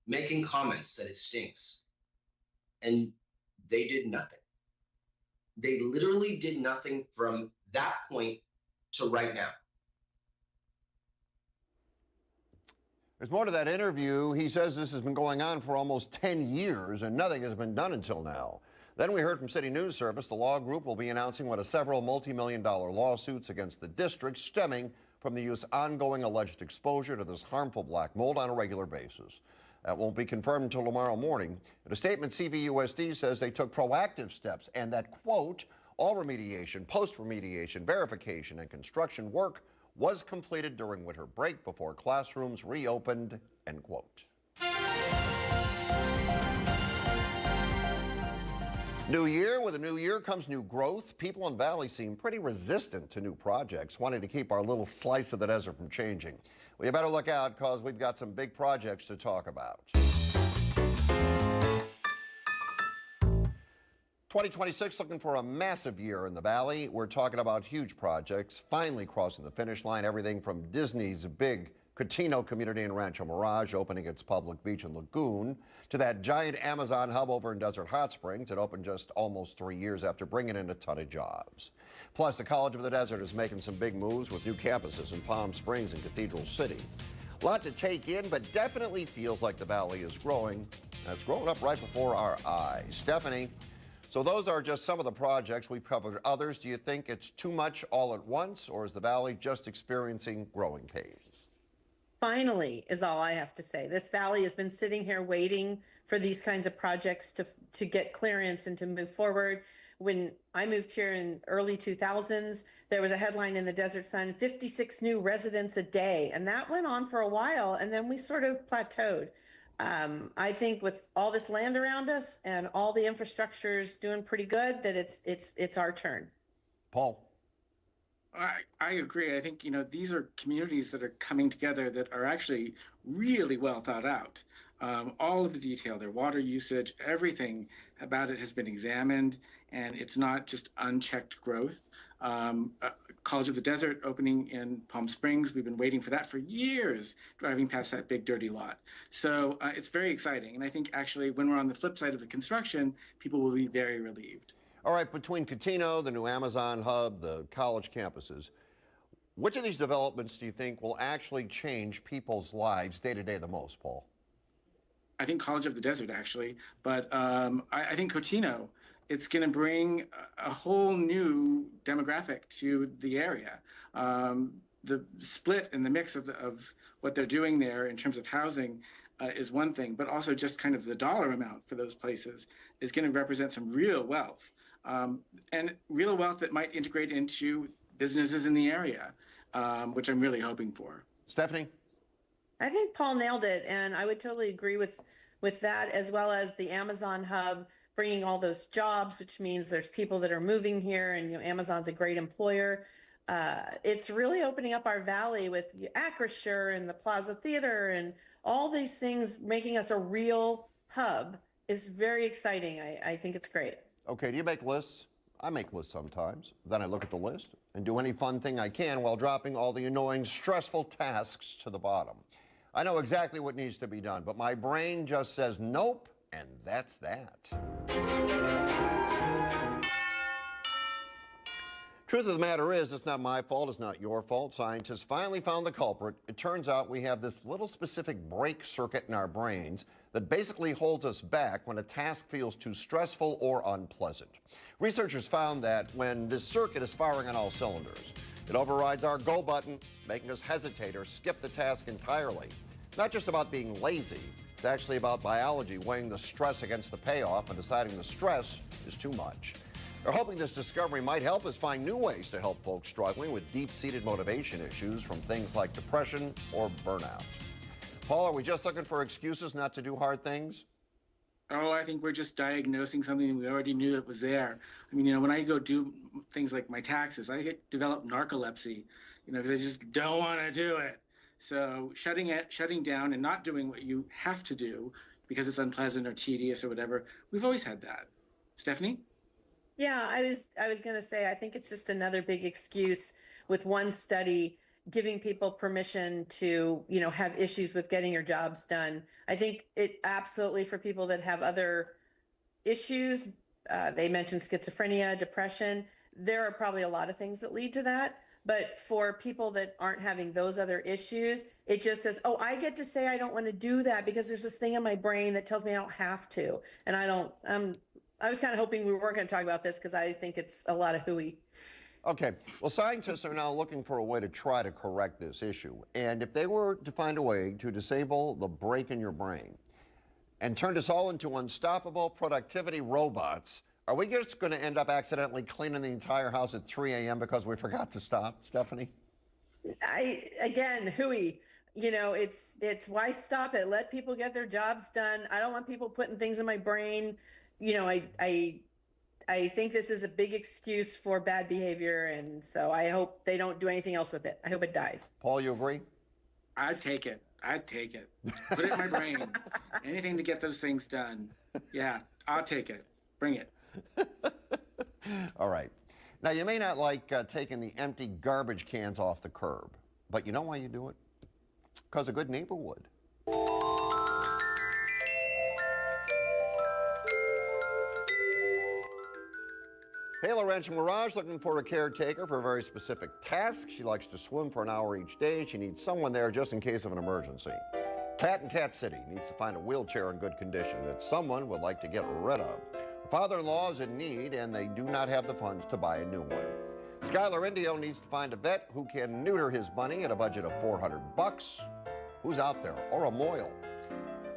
making comments that it stinks, and they did nothing. They literally did nothing from that point to right now. There's more to that interview. He says this has been going on for almost 10 years and nothing has been done until now. Then we heard from City News Service the law group will be announcing one of several multi-million-dollar lawsuits against the district stemming from the youth's ongoing alleged exposure to this harmful black mold on a regular basis. That won't be confirmed until tomorrow morning. In a statement, CVUSD says they took proactive steps and that, quote, all remediation, post-remediation, verification, and construction work was completed during winter break before classrooms reopened, end quote. New year. With a new year comes new growth. People in Valley seem pretty resistant to new projects, wanting to keep our little slice of the desert from changing. Well, you better look out because we've got some big projects to talk about. 2026 looking for a massive year in the Valley. We're talking about huge projects finally crossing the finish line. Everything from Disney's big Cotino community in Rancho Mirage opening its public beach and lagoon to that giant Amazon hub over in Desert Hot Springs that opened just almost 3 years after bringing in a ton of jobs. Plus, the College of the Desert is making some big moves with new campuses in Palm Springs and Cathedral City. A lot to take in, but definitely feels like the Valley is growing, and it's growing up right before our eyes. Stephanie, so those are just some of the projects. We've covered others. Do you think it's too much all at once, or is the Valley just experiencing growing pains? Finally is all I have to say. This valley has been sitting here waiting for these kinds of projects to get clearance and to move forward. When I moved here in early 2000s, there was a headline in the Desert Sun, 56 new residents a day. And that went on for a while, and then we sort of plateaued. I think with all this land around us and all the infrastructure's doing pretty good, that it's our turn. Paul. I agree. I think, these are communities that are coming together that are actually really well thought out. All of the detail, their water usage, everything about it has been examined, and it's not just unchecked growth. College of the Desert opening in Palm Springs, we've been waiting for that for years, driving past that big dirty lot. So it's very exciting. And I think actually when we're on the flip side of the construction, people will be very relieved. All right, between Cotino, the new Amazon hub, the college campuses, which of these developments do you think will actually change people's lives day to day the most, Paul? I think College of the Desert, actually. But I think Cotino, it's going to bring a whole new demographic to the area. The split and the mix of what they're doing there in terms of housing is one thing, but also just kind of the dollar amount for those places is going to represent some real wealth. And real wealth that might integrate into businesses in the area, which I'm really hoping for. Stephanie? I think Paul nailed it, and I would totally agree with that, as well as the Amazon hub bringing all those jobs, which means there's people that are moving here, and Amazon's a great employer. It's really opening up our valley with Acrisure and the Plaza Theater and all these things, making us a real hub is very exciting. I think it's great. Okay, do you make lists? I make lists sometimes. Then I look at the list and do any fun thing I can while dropping all the annoying, stressful tasks to the bottom. I know exactly what needs to be done, but my brain just says, nope, And that's that. Truth of the matter is, it's not my fault, it's not your fault. Scientists finally found the culprit. It turns out we have this little specific brake circuit in our brains that basically holds us back when a task feels too stressful or unpleasant. Researchers found that when this circuit is firing on all cylinders, it overrides our go button, making us hesitate or skip the task entirely. It's not just about being lazy, it's actually about biology weighing the stress against the payoff and deciding the stress is too much. They're hoping this discovery might help us find new ways to help folks struggling with deep-seated motivation issues from things like depression or burnout. Paul, are we just looking for excuses not to do hard things? Oh, I think we're just diagnosing something we already knew that was there. I mean, when I go do things like my taxes, I develop narcolepsy, because I just don't want to do it. So shutting down and not doing what you have to do because it's unpleasant or tedious or whatever, we've always had that. Stephanie? Yeah, I was going to say, I think it's just another big excuse with one study giving people permission to, have issues with getting your jobs done. I think it absolutely for people that have other issues, they mentioned schizophrenia, depression, there are probably a lot of things that lead to that. But for people that aren't having those other issues, it just says, oh, I get to say I don't want to do that because there's this thing in my brain that tells me I don't have to. And I was kind of hoping we weren't going to talk about this because I think it's a lot of hooey. Okay, well, scientists are now looking for a way to try to correct this issue. And if they were to find a way to disable the brake in your brain and turn us all into unstoppable productivity robots, are we just going to end up accidentally cleaning the entire house at 3 a.m. because we forgot to stop, Stephanie? Again, hooey. It's why stop it? Let people get their jobs done. I don't want people putting things in my brain. I think this is a big excuse for bad behavior, and so I hope they don't do anything else with it. I hope it dies. Paul, you agree? I'd take it. Put it in my brain. Anything to get those things done. Yeah, I'll take it. Bring it. All right. Now, you may not like taking the empty garbage cans off the curb, but you know why you do it? Because a good neighbor would. Kayla Ranch Mirage looking for a caretaker for a very specific task. She likes to swim for an hour each day. She needs someone there just in case of an emergency. Pat in Cat City needs to find a wheelchair in good condition that someone would like to get rid of. Her father-in-law is in need and they do not have the funds to buy a new one. Skylar Indio needs to find a vet who can neuter his bunny at a budget of $400. Who's out there? Or a Moyle.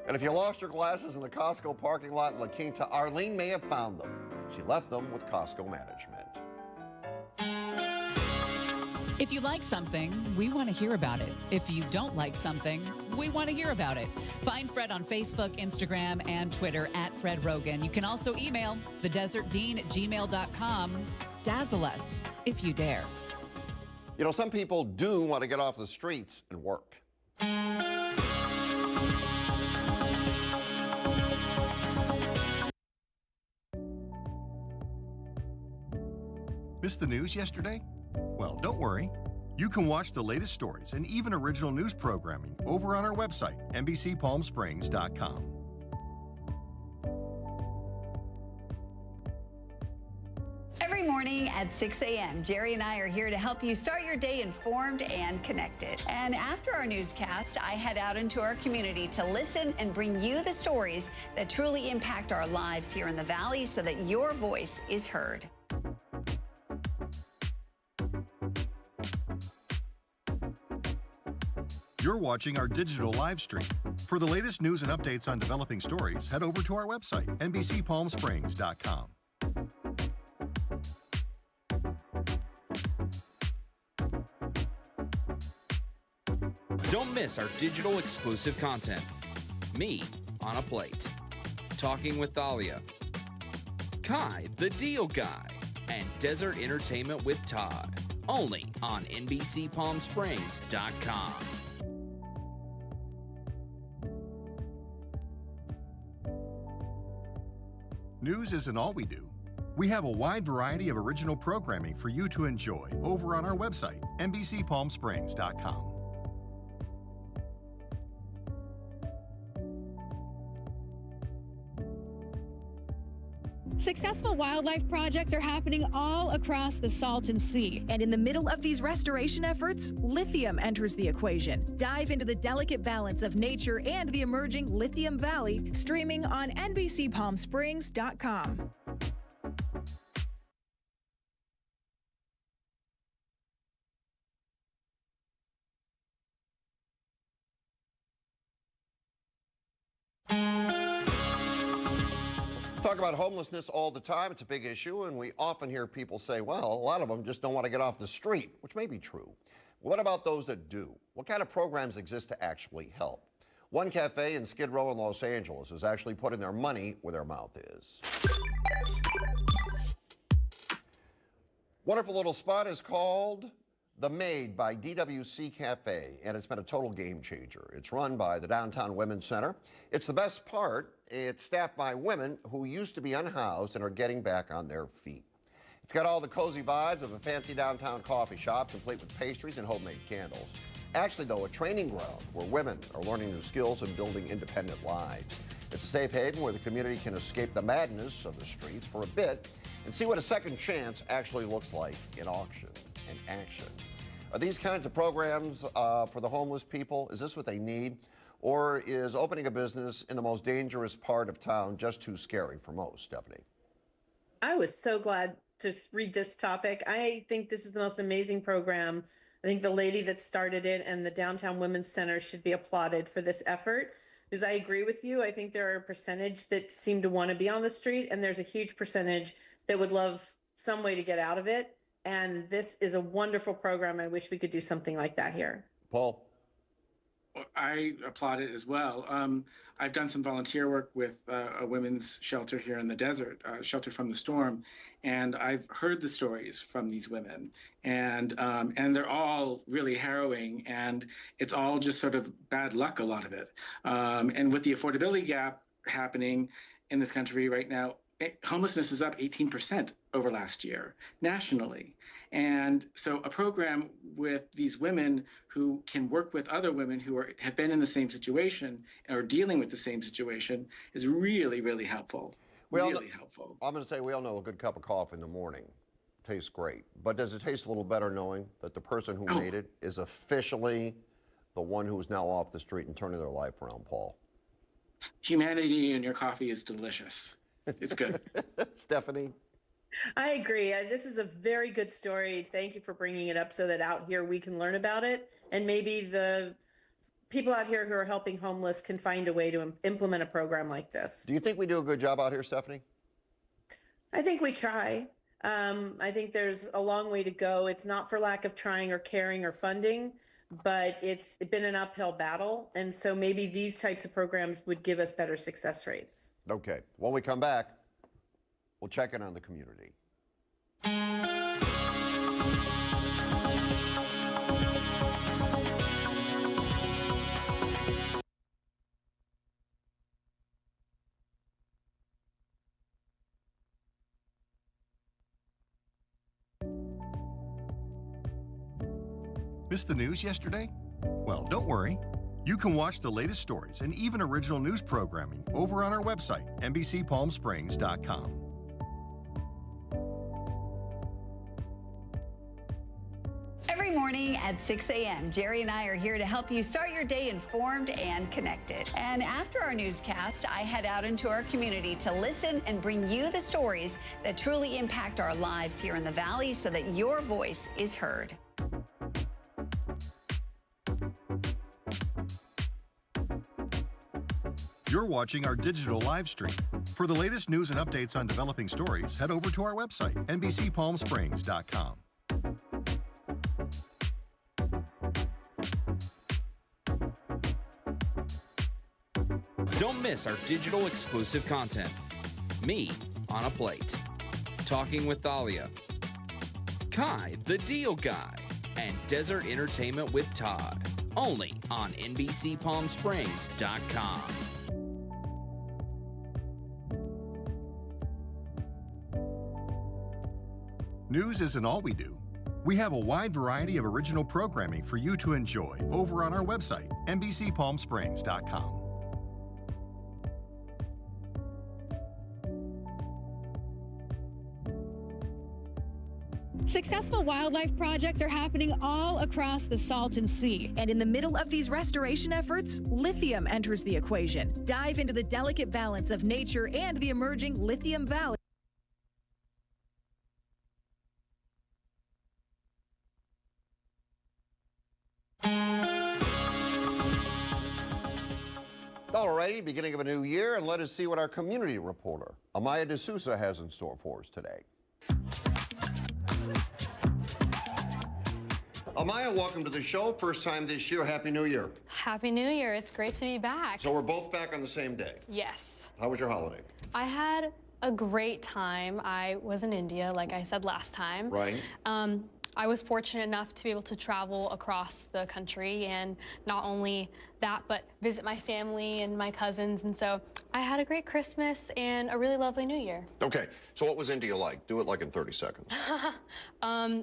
And if you lost your glasses in the Costco parking lot in La Quinta, Arlene may have found them. She left them with Costco management. If you like something, we want to hear about it. If you don't like something, we want to hear about it. Find Fred on Facebook, Instagram, and Twitter at Fred Rogan. You can also email thedesertdean@gmail.com. Dazzle us if you dare. Some people do want to get off the streets and work. Missed the news yesterday? Well, don't worry. You can watch the latest stories and even original news programming over on our website, NBCPalmSprings.com. Every morning at 6 a.m., Jerry and I are here to help you start your day informed and connected. And after our newscast, I head out into our community to listen and bring you the stories that truly impact our lives here in the Valley so that your voice is heard. You're watching our digital live stream. For the latest news and updates on developing stories, head over to our website, NBCPalmSprings.com. Don't miss our digital exclusive content. Me on a Plate. Talking with Thalia. Kai, the Deal Guy. And Desert Entertainment with Todd. Only on NBCPalmSprings.com. News isn't all we do. We have a wide variety of original programming for you to enjoy over on our website, NBCPalmSprings.com. Successful wildlife projects are happening all across the Salton Sea. And in the middle of these restoration efforts, lithium enters the equation. Dive into the delicate balance of nature and the emerging Lithium Valley, streaming on NBCPalmSprings.com. Talk about homelessness all the time. It's a big issue, and we often hear people say, well, a lot of them just don't want to get off the street, which may be true. What about those that do? What kind of programs exist to actually help? One cafe in Skid Row in Los Angeles is actually putting their money where their mouth is. Wonderful little spot is called The Maid by DWC Cafe, and it's been a total game changer. It's run by the Downtown Women's Center. It's the best part. It's staffed by women who used to be unhoused and are getting back on their feet. It's got all the cozy vibes of a fancy downtown coffee shop, complete with pastries and homemade candles. Actually, though, a training ground where women are learning new skills and building independent lives. It's a safe haven where the community can escape the madness of the streets for a bit and see what a second chance actually looks like in action and action. Are these kinds of programs for the homeless people? Is this what they need? Or is opening a business in the most dangerous part of town just too scary for most, Stephanie? I was so glad to read this topic. I think this is the most amazing program. I think the lady that started it and the Downtown Women's Center should be applauded for this effort, because I agree with you. I think there are a percentage that seem to want to be on the street, and there's a huge percentage that would love some way to get out of it. And this is a wonderful program. I wish we could do something like that here. Paul? I applaud it as well. I've done some volunteer work with a women's shelter here in the desert, Shelter from the Storm, and I've heard the stories from these women, and they're all really harrowing, and it's all just sort of bad luck, a lot of it. And with the affordability gap happening in this country right now, homelessness is up 18% over last year nationally. And so a program with these women who can work with other women who have been in the same situation or dealing with the same situation is really, really helpful. Really helpful. I'm going to say we all know a good cup of coffee in the morning tastes great. But does it taste a little better knowing that the person who made it is officially the one who is now off the street and turning their life around, Paul? Humanity in your coffee is delicious. It's good. Stephanie? I agree. This is a very good story. Thank you for bringing it up so that out here we can learn about it. And maybe the people out here who are helping homeless can find a way to implement a program like this. Do you think we do a good job out here, Stephanie? I think we try. I think there's a long way to go. It's not for lack of trying or caring or funding, but it's been an uphill battle. And so maybe these types of programs would give us better success rates. Okay. When we come back, we'll check in on the community. Missed the news yesterday? Well, don't worry. You can watch the latest stories and even original news programming over on our website, NBCPalmSprings.com. Every morning at 6 a.m., Jerry and I are here to help you start your day informed and connected. And after our newscast, I head out into our community to listen and bring you the stories that truly impact our lives here in the Valley so that your voice is heard. You're watching our digital live stream. For the latest news and updates on developing stories, head over to our website, NBCPalmSprings.com. Don't miss our digital exclusive content. Me on a Plate, Talking with Thalia, Kai the Deal Guy, and Desert Entertainment with Todd. Only on NBCPalmSprings.com. News isn't all we do. We have a wide variety of original programming for you to enjoy over on our website, NBCPalmSprings.com. Successful wildlife projects are happening all across the Salton Sea. And in the middle of these restoration efforts, lithium enters the equation. Dive into the delicate balance of nature and the emerging Lithium Valley. Alrighty, beginning of a new year, and let us see what our community reporter, Amaya D'Souza, has in store for us today. Amaya, welcome to the show. First time this year. Happy New Year. Happy New Year. It's great to be back. So we're both back on the same day. Yes. How was your holiday? I had a great time. I was in India, like I said last time. Right. I was fortunate enough to be able to travel across the country, and not only that, but visit my family and my cousins. And so I had a great Christmas and a really lovely New Year. Okay, so what was India like? Do it like in 30 seconds.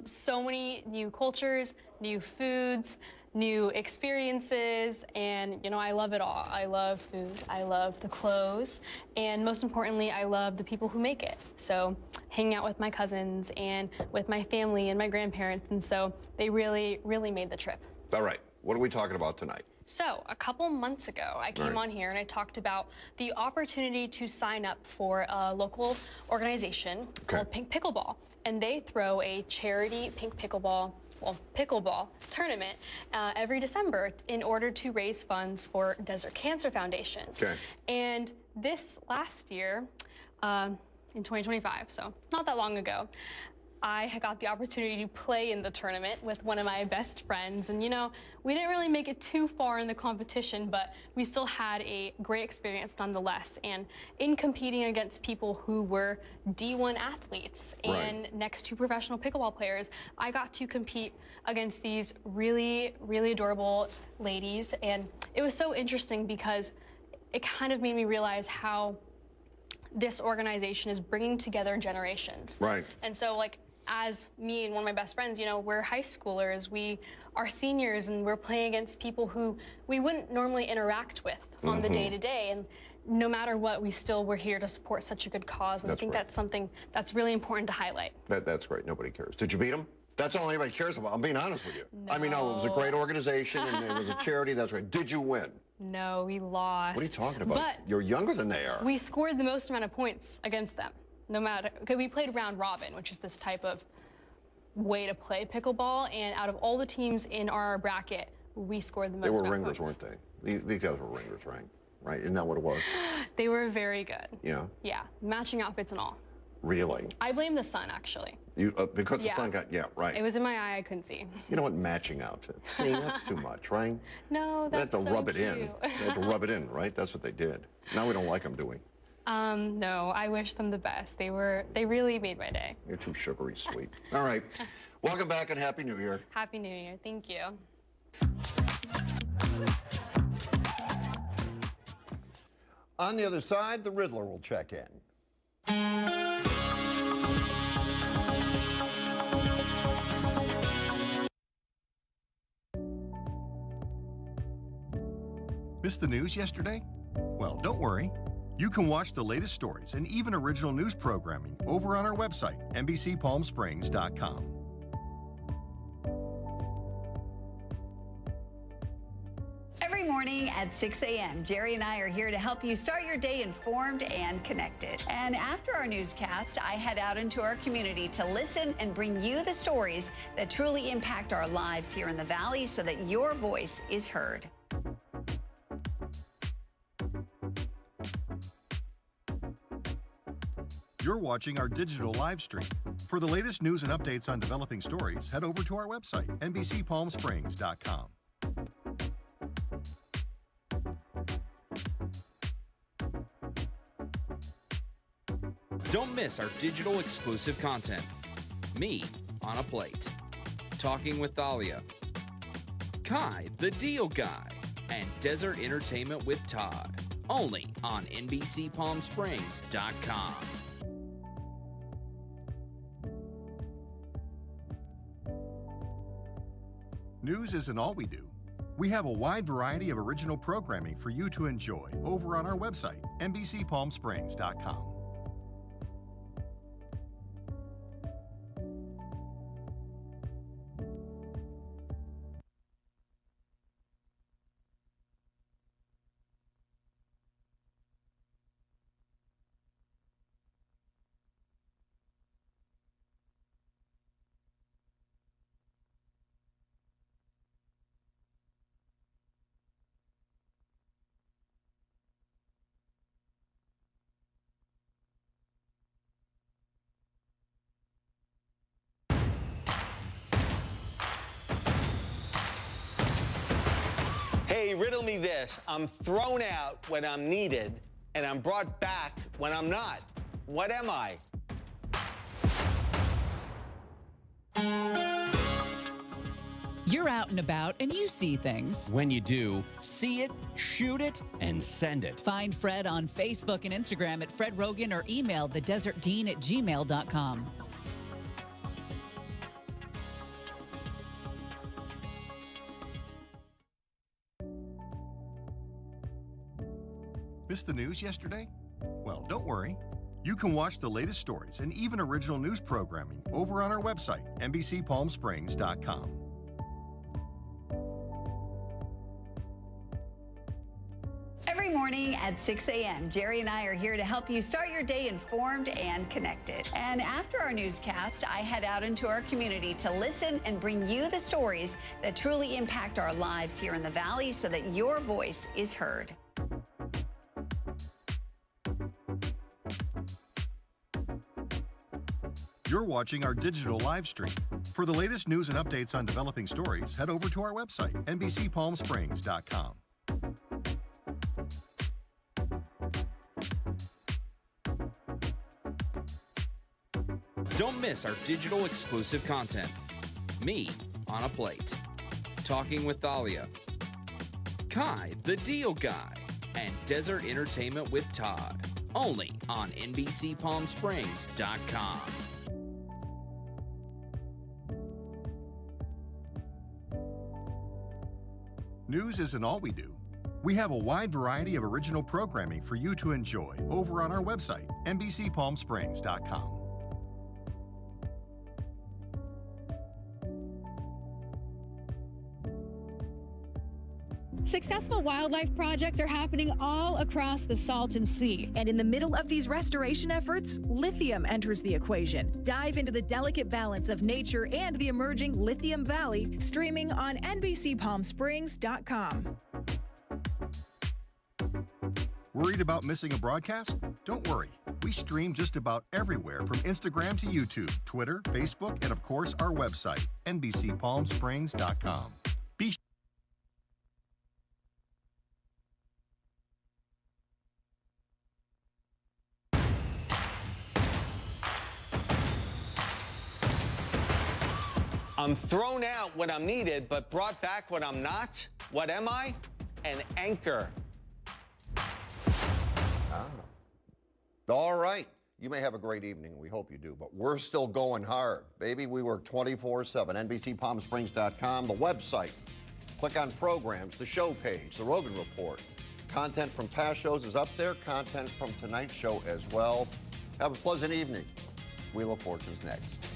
So many new cultures, new foods, new experiences, and you know, I love it all. I love food, I love the clothes, and most importantly, I love the people who make it. So hanging out with my cousins and with my family and my grandparents, and so they really, really made the trip. All right, what are we talking about tonight? So a couple months ago, I came on here and I talked about the opportunity to sign up for a local organization called Pink Pickleball, and they throw a charity pink pickleball tournament every December in order to raise funds for Desert Cancer Foundation. Okay. And this last year, in 2025, so not that long ago, I had got the opportunity to play in the tournament with one of my best friends. And you know, we didn't really make it too far in the competition, but we still had a great experience nonetheless. And in competing against people who were D1 athletes and next to professional pickleball players, I got to compete against these really, really adorable ladies. And it was so interesting because it kind of made me realize how this organization is bringing together generations. Right. And so, like, as me and one of my best friends, you know, we're high schoolers, we are seniors, and we're playing against people who we wouldn't normally interact with on the day-to-day. And no matter what, we still were here to support such a good cause. And I think that's something that's really important to highlight. That's great. Nobody cares. Did you beat them? That's all anybody cares about. I'm being honest with you. No. I mean, no, it was a great organization, and it was a charity. That's right. Did you win? No, we lost. What are you talking about? But you're younger than they are. We scored the most amount of points against them. No matter, because we played round robin, which is this type of way to play pickleball, and out of all the teams in our bracket, we scored the most. They were amount of ringers, points. weren't they? These guys were ringers, right? Right? Isn't that what it was? They were very good. Yeah. Yeah, matching outfits and all. Really? I blame the sun, actually. You because the sun got right. It was in my eye, I couldn't see. You know what? Matching outfits. See, that's too much, right? No, that's They had to so rub it cute. in. They had to rub it in, right? That's what they did. Now we don't like them, do we? No, I wish them the best. They really made my day. You're too sugary sweet. All right. Welcome back and Happy New Year. Happy New Year. Thank you. On the other side, the Riddler will check in. Missed the news yesterday? Well, don't worry. You can watch the latest stories and even original news programming over on our website, NBCPalmSprings.com. Every morning at 6 a.m., Jerry and I are here to help you start your day informed and connected. And after our newscast, I head out into our community to listen and bring you the stories that truly impact our lives here in the Valley so that your voice is heard. You're watching our digital live stream. For the latest news and updates on developing stories, head over to our website, NBCPalmSprings.com. Don't miss our digital exclusive content. Me on a Plate, Talking with Thalia, Kai the Deal Guy, and Desert Entertainment with Todd. Only on NBCPalmSprings.com. News isn't all we do. We have a wide variety of original programming for you to enjoy over on our website, NBCPalmSprings.com. Hey, riddle me this. I'm thrown out when I'm needed, and I'm brought back when I'm not. What am I? You're out and about and you see things. When you do, see it, shoot it, and send it. Find Fred on Facebook and Instagram at Fred Rogan or email thedesertdean@gmail.com. Missed the news yesterday? Well, don't worry. You can watch the latest stories and even original news programming over on our website, NBCPalmSprings.com. Every morning at 6 a.m., Jerry and I are here to help you start your day informed and connected. And after our newscast, I head out into our community to listen and bring you the stories that truly impact our lives here in the Valley so that your voice is heard. You're watching our digital live stream. For the latest news and updates on developing stories, head over to our website, NBCPalmSprings.com. Don't miss our digital exclusive content. Me on a Plate, Talking with Thalia, Kai the Deal Guy, and Desert Entertainment with Todd. Only on NBCPalmSprings.com. News isn't all we do. We have a wide variety of original programming for you to enjoy over on our website, NBCPalmSprings.com. Successful wildlife projects are happening all across the Salton Sea. And in the middle of these restoration efforts, lithium enters the equation. Dive into the delicate balance of nature and the emerging Lithium Valley, streaming on NBCPalmSprings.com. Worried about missing a broadcast? Don't worry. We stream just about everywhere from Instagram to YouTube, Twitter, Facebook, and of course our website, NBCPalmSprings.com. Be I'm thrown out when I'm needed, but brought back when I'm not. What am I? An anchor. All right. You may have a great evening. We hope you do, but we're still going hard. Baby, we work 24/7. NBCPalmSprings.com, the website. Click on programs, the show page, the Rogan Report. Content from past shows is up there. Content from tonight's show as well. Have a pleasant evening. Wheel of Fortune's next.